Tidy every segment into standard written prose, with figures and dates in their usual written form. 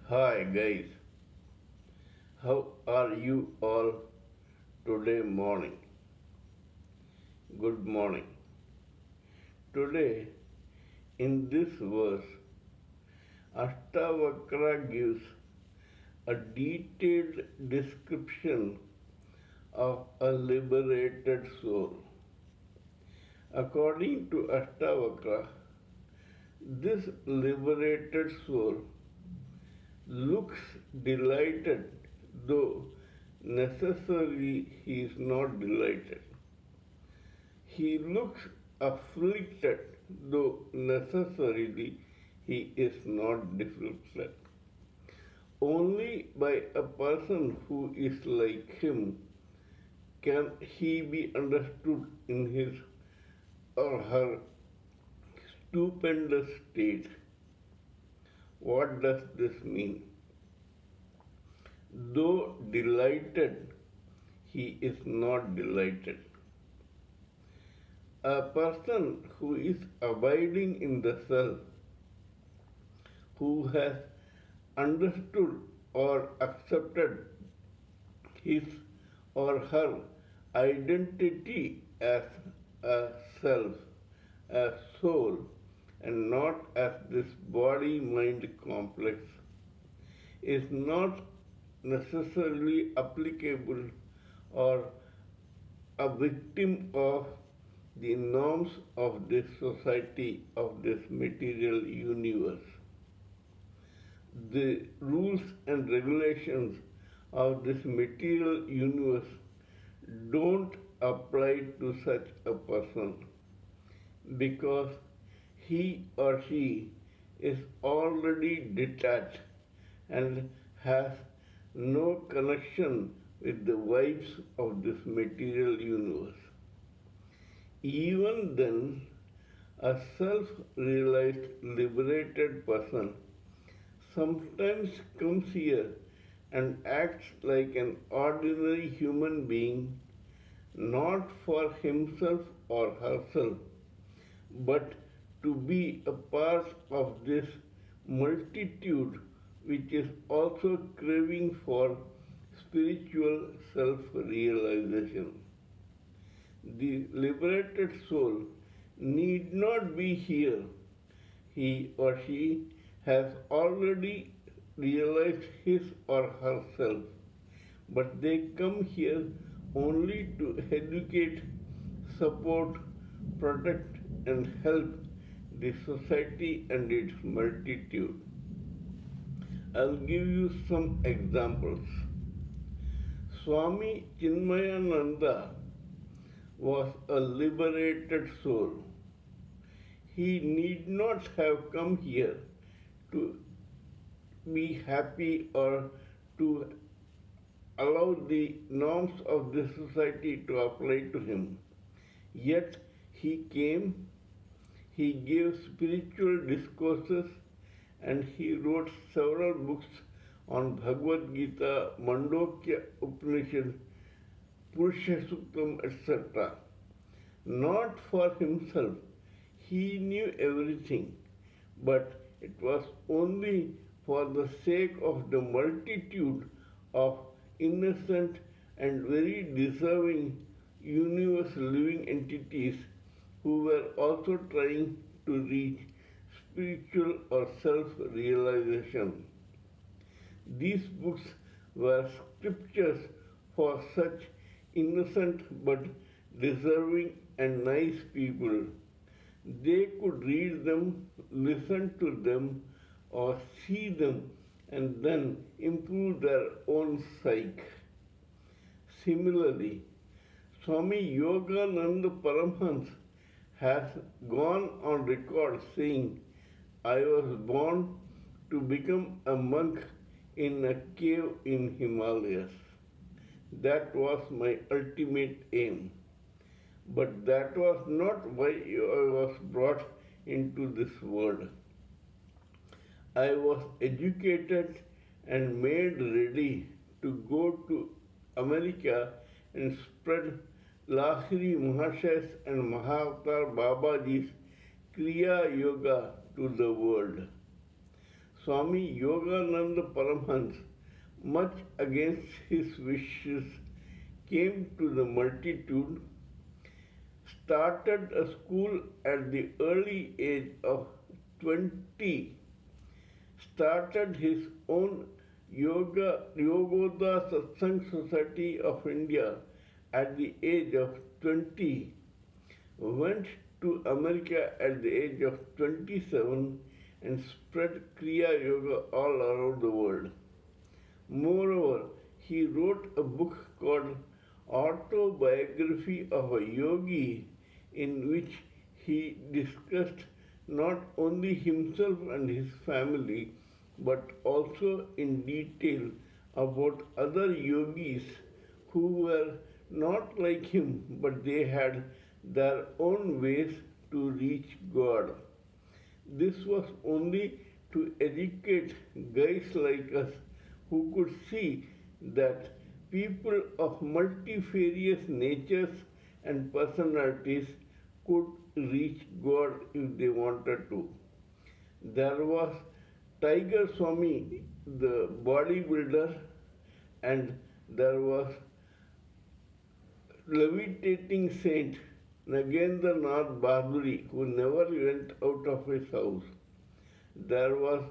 Hi guys, how are you all today morning? Good morning. Today, in this verse, Ashtavakra gives a detailed description of a liberated soul. According to Ashtavakra, this liberated soul looks delighted, though necessarily he is not delighted. He looks afflicted, though necessarily he is not afflicted. Only by a person who is like him can he be understood in his or her stupendous state. What does this mean? Though delighted, he is not delighted. A person who is abiding in the self, who has understood or accepted his or her identity as a self, a soul, and not as this body mind complex, is not necessarily applicable or a victim of the norms of this society, of this material universe. The rules and regulations of this material universe don't apply to such a person because he or she is already detached and has no connection with the vibes of this material universe. Even then, a self realized liberated person sometimes comes here and acts like an ordinary human being, not for himself or herself, but to be a part of this multitude which is also craving for spiritual self realization. The liberated soul need not be here. He or she has already realized his or herself, but they come here only to educate, support, protect, and help the society and its multitude. I'll give you some examples. Swami Chinmayananda was a liberated soul. He need not have come here to be happy or to allow the norms of this society to apply to him. Yet he came, he gave spiritual discourses, and he wrote several books on Bhagavad Gita, Mandokya Upanishad, Purusha Suktam, etc. Not for himself, he knew everything, but it was only for the sake of the multitude of innocent and very deserving universe living entities who were also trying to reach spiritual or self realization. These books were scriptures for such innocent but deserving and nice people. They could read them, listen to them, or see them and then improve their own psyche. Similarly, Swami Yogananda Paramhans has gone on record saying, I was born to become a monk in a cave in Himalayas. That was my ultimate aim. But that was not why I was brought into this world. I was educated and made ready to go to America and spread Lahiri Mahashayas and Mahavatar Babaji's Kriya Yoga to the world. Swami Yogananda Paramhans, much against his wishes, came to the multitude, started a school at the early age of 20, started his own Yogoda Satsang Society of India at the age of 20, went to America at the age of 27 and spread Kriya Yoga all around the world. Moreover, he wrote a book called Autobiography of a Yogi, in which he discussed not only himself and his family but also in detail about other yogis who were not like him but they had their own ways to reach God. This was only to educate guys like us who could see that people of multifarious natures and personalities could reach God if they wanted to. There was Tiger Swami, the bodybuilder, and there was levitating saint Nagendra Nath Bahaduri, who never went out of his house. There was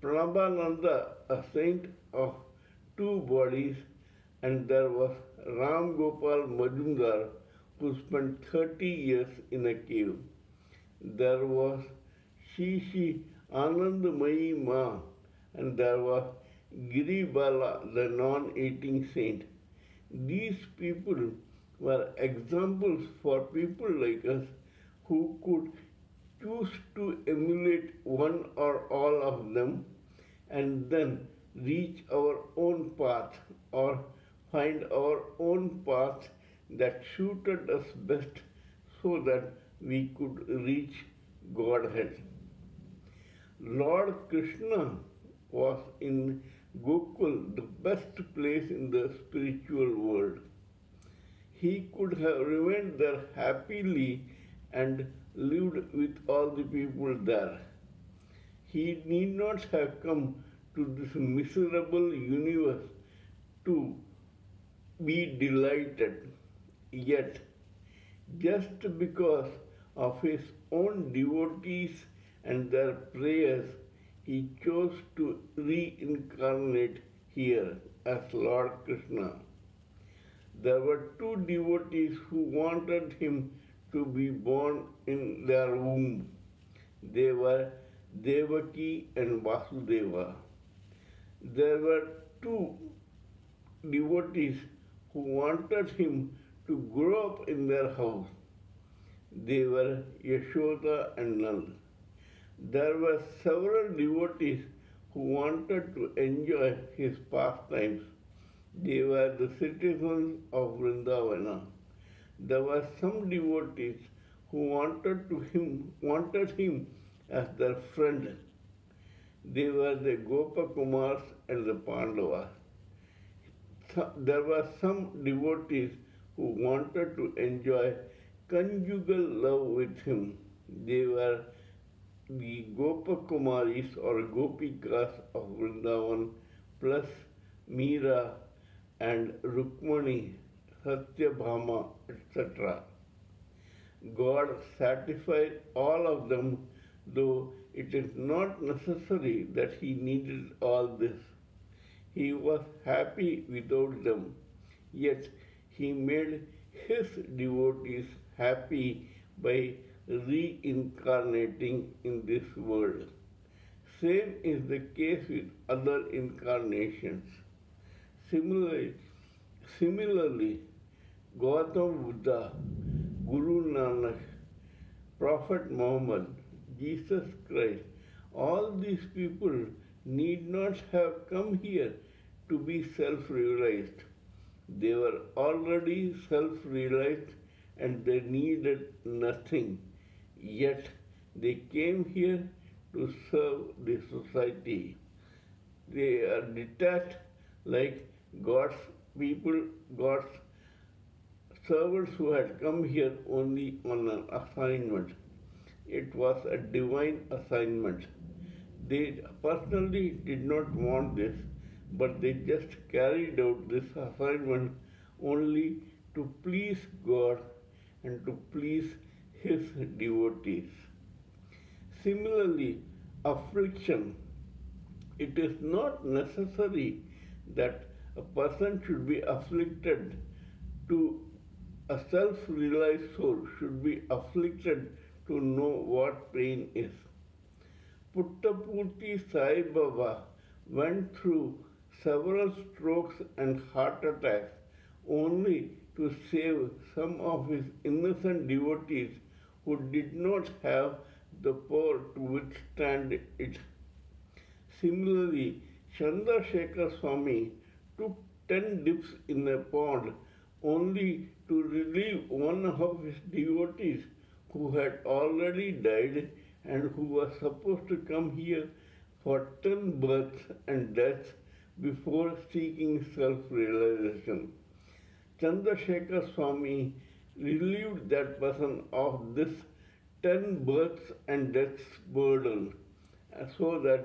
Prabhananda, a saint of two bodies, and there was Ram Gopal Majumdar, who spent 30 years in a cave. There was Shishi Anandamayi Ma, and there was Giribala, the non-eating saint. These people were examples for people like us who could choose to emulate one or all of them and then reach our own path or find our own path that suited us best so that we could reach Godhead. Lord Krishna was in Gokul, the best place in the spiritual world. He could have remained there happily and lived with all the people there. He need not have come to this miserable universe to be delighted. Yet, just because of his own devotees and their prayers, he chose to reincarnate here as Lord Krishna. There were two devotees who wanted him to be born in their womb. They were Devaki and Vasudeva. There were two devotees who wanted him to grow up in their house. They were Yashoda and Nand. There were several devotees who wanted to enjoy his pastimes. They were the citizens of Vrindavana. There were some devotees who wanted him as their friend. They were the Gopakumars and the Pandavas. There were some devotees who wanted to enjoy conjugal love with him. They were the Gopakumaris or Gopikas of Vrindavan plus Meera and Rukmani, Satyabhama, etc. God satisfied all of them, though it is not necessary that he needed all this. He was happy without them, yet he made his devotees happy by reincarnating in this world. Same is the case with other incarnations. Similarly, Gautam Buddha, Guru Nanak, Prophet Muhammad, Jesus Christ, all these people need not have come here to be self-realized. They were already self-realized and they needed nothing. Yet they came here to serve the society. They are detached like God's people, God's servants who had come here only on an assignment. It was a divine assignment. They personally did not want this, but they just carried out this assignment only to please God and to please His devotees. Similarly, affliction. It is not necessary that a person should be afflicted to a self realized soul should be afflicted to know what pain is. Puttapurti Sai Baba went through several strokes and heart attacks only to save some of his innocent devotees who did not have the power to withstand it. Similarly, Chandrasekhar Swami took 10 dips in a pond only to relieve one of his devotees who had already died and who was supposed to come here for 10 births and deaths before seeking self realization. Chandrasekhar Swami relieved that person of this 10 births and deaths burden so that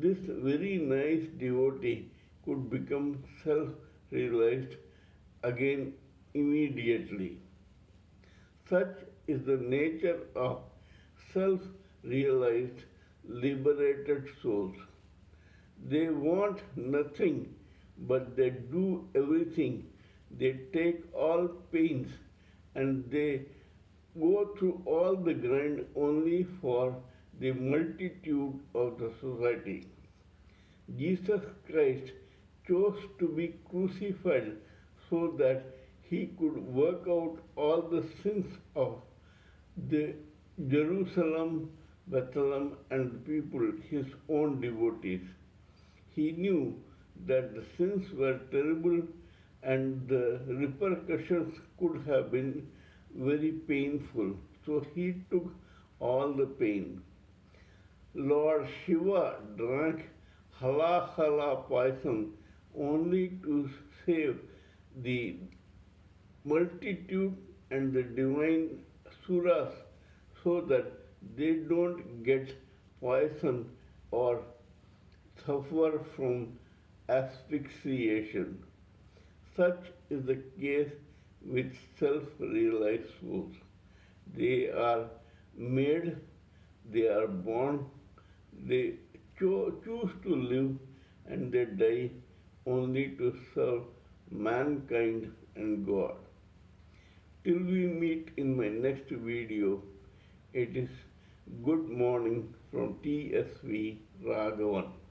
this very nice devotee could become self realized again immediately. Such is the nature of self realized, liberated souls. They want nothing, but they do everything. They take all pains and they go through all the grind only for the multitude of the society. Jesus Christ chose to be crucified so that he could work out all the sins of the Jerusalem, Bethlehem, and the people, his own devotees. He knew that the sins were terrible and the repercussions could have been very painful. So he took all the pain. Lord Shiva drank halahala poison only to save the multitude and the divine suras so that they don't get poison or suffer from asphyxiation. Such is the case with self realized souls. They are made, they are born, they choose to live, and they die only to serve mankind and God. Till we meet in my next video, it is good morning from TSV Raghavan.